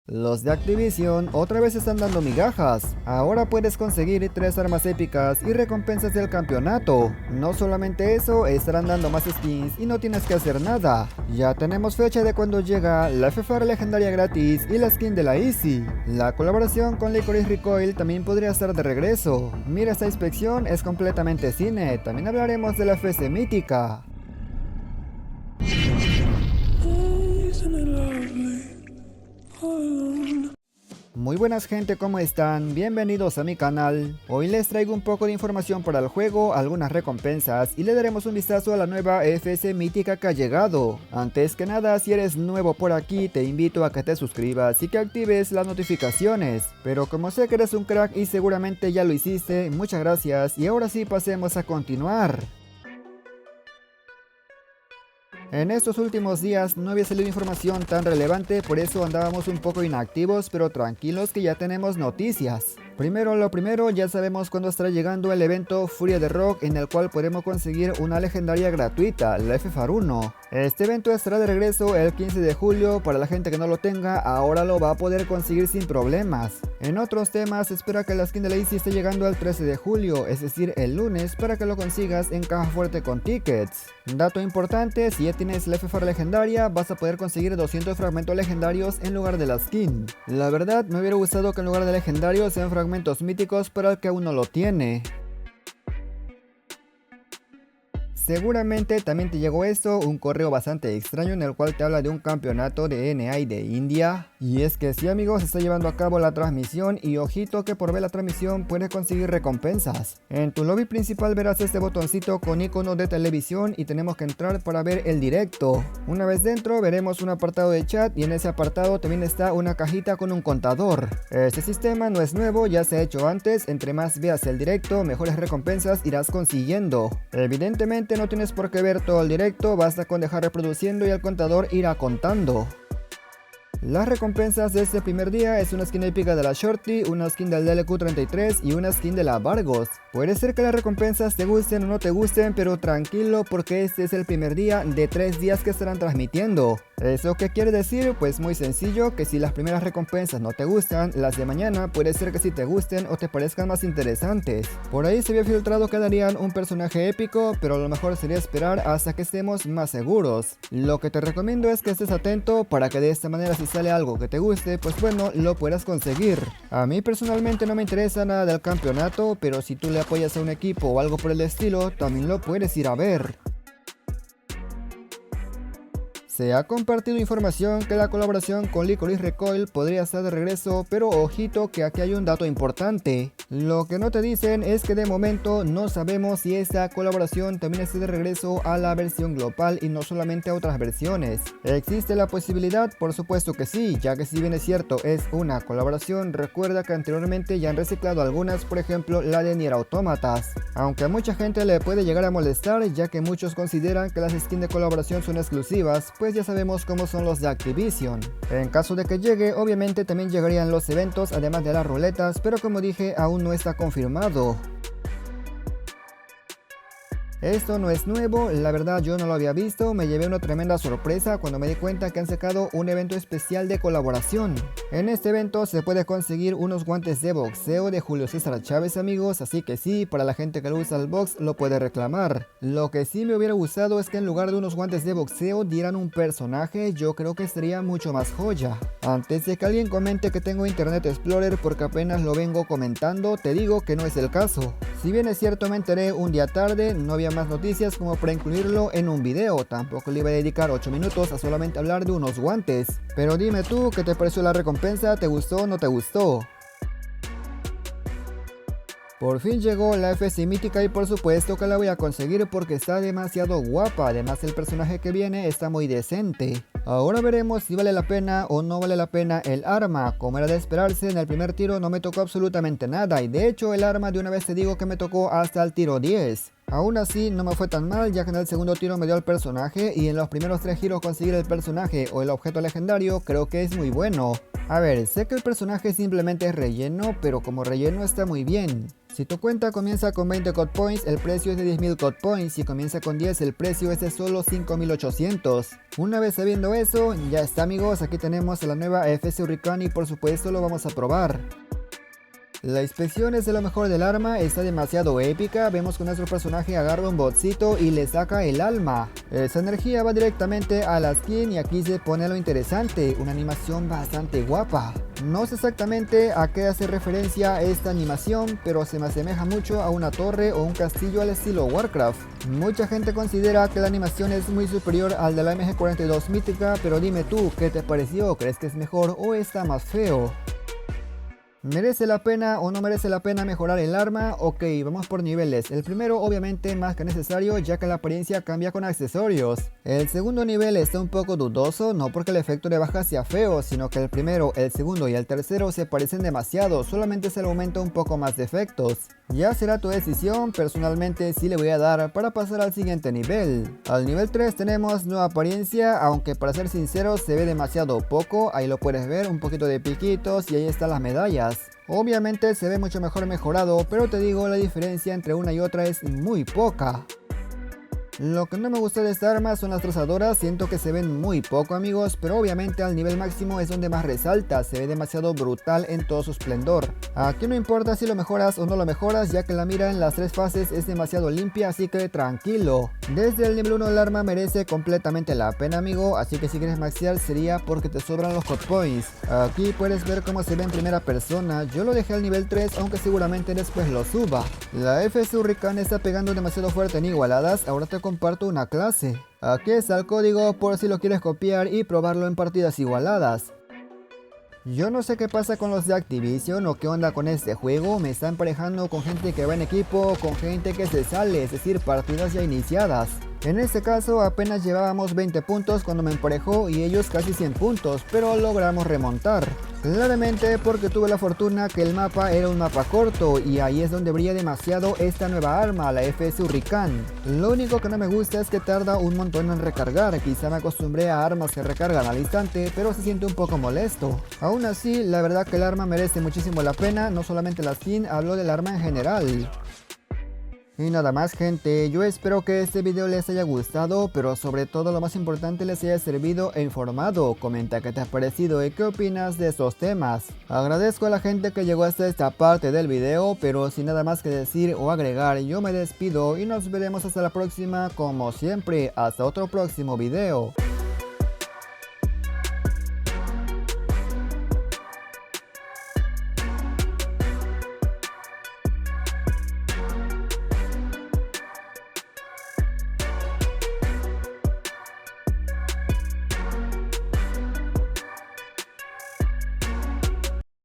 Los de Activision otra vez están dando migajas. Ahora puedes conseguir 3 armas épicas y recompensas del campeonato. No solamente eso, estarán dando más skins y no tienes que hacer nada. Ya tenemos fecha de cuando llega la FFAR legendaria gratis y la skin de la Easy. La colaboración con Licorice Recoil también podría estar de regreso. Mira, esta inspección es completamente cine. También hablaremos de la FC mítica. Muy buenas gente, ¿cómo están? Bienvenidos a mi canal. Hoy les traigo un poco de información para el juego, algunas recompensas y le daremos un vistazo a la nueva FC mítica que ha llegado. Antes que nada, si eres nuevo por aquí, te invito a que te suscribas y que actives las notificaciones. Pero como sé que eres un crack y seguramente ya lo hiciste, muchas gracias y ahora sí pasemos a continuar. En estos últimos días no había salido información tan relevante, por eso andábamos un poco inactivos, pero tranquilos que ya tenemos noticias. Primero lo primero, ya sabemos cuándo estará llegando el evento Furia de Rock, en el cual podremos conseguir una legendaria gratuita, la FFAR 1. Este evento estará de regreso el 15 de julio, para la gente que no lo tenga, ahora lo va a poder conseguir sin problemas. En otros temas, se espera que la skin de la Easy esté llegando el 13 de julio, es decir, el lunes, para que lo consigas en caja fuerte con tickets. Dato importante, si ya tienes la FFAR legendaria, vas a poder conseguir 200 fragmentos legendarios en lugar de la skin. La verdad, me hubiera gustado que en lugar de legendarios sean fragmentos míticos para el que aún no lo tiene. Seguramente también te llegó esto, un correo bastante extraño en el cual te habla de un campeonato de NA de India. Y es que sí amigos, se está llevando a cabo la transmisión y ojito que por ver la transmisión puedes conseguir recompensas. En tu lobby principal verás este botoncito con icono de televisión y tenemos que entrar para ver el directo. Una vez dentro veremos un apartado de chat y en ese apartado también está una cajita con un contador. Este sistema no es nuevo, ya se ha hecho antes, entre más veas el directo, mejores recompensas irás consiguiendo. Evidentemente no tienes por qué ver todo el directo, basta con dejar reproduciendo y el contador irá contando. Las recompensas de este primer día es una skin épica de la Shorty, una skin del DLQ33 y una skin de la Vargos. Puede ser que las recompensas te gusten o no te gusten, pero tranquilo porque este es el primer día de 3 días que estarán transmitiendo. ¿Eso qué quiere decir? Pues muy sencillo, que si las primeras recompensas no te gustan, las de mañana puede ser que sí te gusten o te parezcan más interesantes. Por ahí se había filtrado que darían un personaje épico, pero lo mejor sería esperar hasta que estemos más seguros. Lo que te recomiendo es que estés atento para que de esta manera si sale algo que te guste, pues bueno, lo puedas conseguir. A mí personalmente no me interesa nada del campeonato, pero si tú le apoyas a un equipo o algo por el estilo, también lo puedes ir a ver. Se ha compartido información que la colaboración con Licorice Recoil podría estar de regreso, pero ojito que aquí hay un dato importante. Lo que no te dicen es que de momento no sabemos si esta colaboración también esté de regreso a la versión global y no solamente a otras versiones. ¿Existe la posibilidad? Por supuesto que sí, ya que si bien es cierto es una colaboración, recuerda que anteriormente ya han reciclado algunas, por ejemplo la de Nier Autómatas. Aunque a mucha gente le puede llegar a molestar, ya que muchos consideran que las skins de colaboración son exclusivas, pues ya sabemos cómo son los de Activision. En caso de que llegue, obviamente también llegarían los eventos además de las ruletas, pero como dije aún no está confirmado. Esto no es nuevo, la verdad yo no lo había visto, me llevé una tremenda sorpresa cuando me di cuenta que han sacado un evento especial de colaboración. En este evento se puede conseguir unos guantes de boxeo de Julio César Chávez amigos, así que sí, para la gente que lo usa el box lo puede reclamar. Lo que sí me hubiera gustado es que en lugar de unos guantes de boxeo dieran un personaje, yo creo que sería mucho más joya. Antes de que alguien comente que tengo Internet Explorer porque apenas lo vengo comentando, te digo que no es el caso. Si bien es cierto me enteré un día tarde, no había más noticias como para incluirlo en un video, tampoco le iba a dedicar 8 minutos a solamente hablar de unos guantes. Pero dime tú, ¿qué te pareció la recompensa? ¿Te gustó o no te gustó? Por fin llegó la FC mítica y por supuesto que la voy a conseguir porque está demasiado guapa, además el personaje que viene está muy decente. Ahora veremos si vale la pena o no vale la pena el arma. Como era de esperarse, en el primer tiro no me tocó absolutamente nada y de hecho el arma de una vez te digo que me tocó hasta el tiro 10. Aún así no me fue tan mal, ya que en el segundo tiro me dio el personaje y en los primeros 3 giros conseguir el personaje o el objeto legendario creo que es muy bueno. A ver, sé que el personaje simplemente es relleno, pero como relleno está muy bien. Si tu cuenta comienza con 20 COD Points, el precio es de 10.000 COD Points. Si comienza con 10, el precio es de solo 5.800. Una vez sabiendo eso, ya está amigos, aquí tenemos la nueva AFS Hurricane y por supuesto lo vamos a probar. La inspección es de lo mejor del arma, está demasiado épica, vemos que nuestro personaje agarra un botcito y le saca el alma. Esa energía va directamente a la skin y aquí se pone lo interesante, una animación bastante guapa. No sé exactamente a qué hace referencia esta animación, pero se me asemeja mucho a una torre o un castillo al estilo Warcraft. Mucha gente considera que la animación es muy superior al de la MG42 mítica, pero dime tú, ¿qué te pareció? ¿Crees que es mejor o está más feo? ¿Merece la pena o no merece la pena mejorar el arma? Ok, vamos por niveles. El primero obviamente más que necesario ya que la apariencia cambia con accesorios. El segundo nivel está un poco dudoso, no porque el efecto de baja sea feo, sino que el primero, el segundo y el tercero se parecen demasiado, solamente se le aumenta un poco más de efectos. Ya será tu decisión, personalmente sí le voy a dar para pasar al siguiente nivel. Al nivel 3 tenemos nueva apariencia, aunque para ser sincero se ve demasiado poco, ahí lo puedes ver, un poquito de piquitos y ahí están las medallas. Obviamente se ve mucho mejor mejorado, pero te digo la diferencia entre una y otra es muy poca. Lo que no me gusta de esta arma son las trazadoras, siento que se ven muy poco amigos, pero obviamente al nivel máximo es donde más resalta, se ve demasiado brutal en todo su esplendor. Aquí no importa si lo mejoras o no lo mejoras, ya que la mira en las 3 fases es demasiado limpia, así que tranquilo. Desde el nivel 1 el arma merece completamente la pena amigo, así que si quieres maxear sería porque te sobran los COD Points. Aquí puedes ver cómo se ve en primera persona, yo lo dejé al nivel 3 aunque seguramente después lo suba. La AFS Hurricane está pegando demasiado fuerte en igualadas, ahora te comparto una clase. Aquí está el código por si lo quieres copiar y probarlo en partidas igualadas. Yo no sé qué pasa con los de Activision o qué onda con este juego, me está emparejando con gente que va en equipo o con gente que se sale, es decir, partidas ya iniciadas. En este caso apenas llevábamos 20 puntos cuando me emparejó y ellos casi 100 puntos, pero logramos remontar. Claramente porque tuve la fortuna que el mapa era un mapa corto y ahí es donde brilla demasiado esta nueva arma, la AFS Hurricane. Lo único que no me gusta es que tarda un montón en recargar, quizá me acostumbré a armas que recargan al instante, pero se siente un poco molesto. Aún así, la verdad que el arma merece muchísimo la pena, no solamente la skin, hablo del arma en general. Y nada más gente, yo espero que este video les haya gustado, pero sobre todo lo más importante les haya servido e informado. Comenta qué te ha parecido y qué opinas de estos temas. Agradezco a la gente que llegó hasta esta parte del video, pero sin nada más que decir o agregar, yo me despido y nos veremos hasta la próxima como siempre, hasta otro próximo video.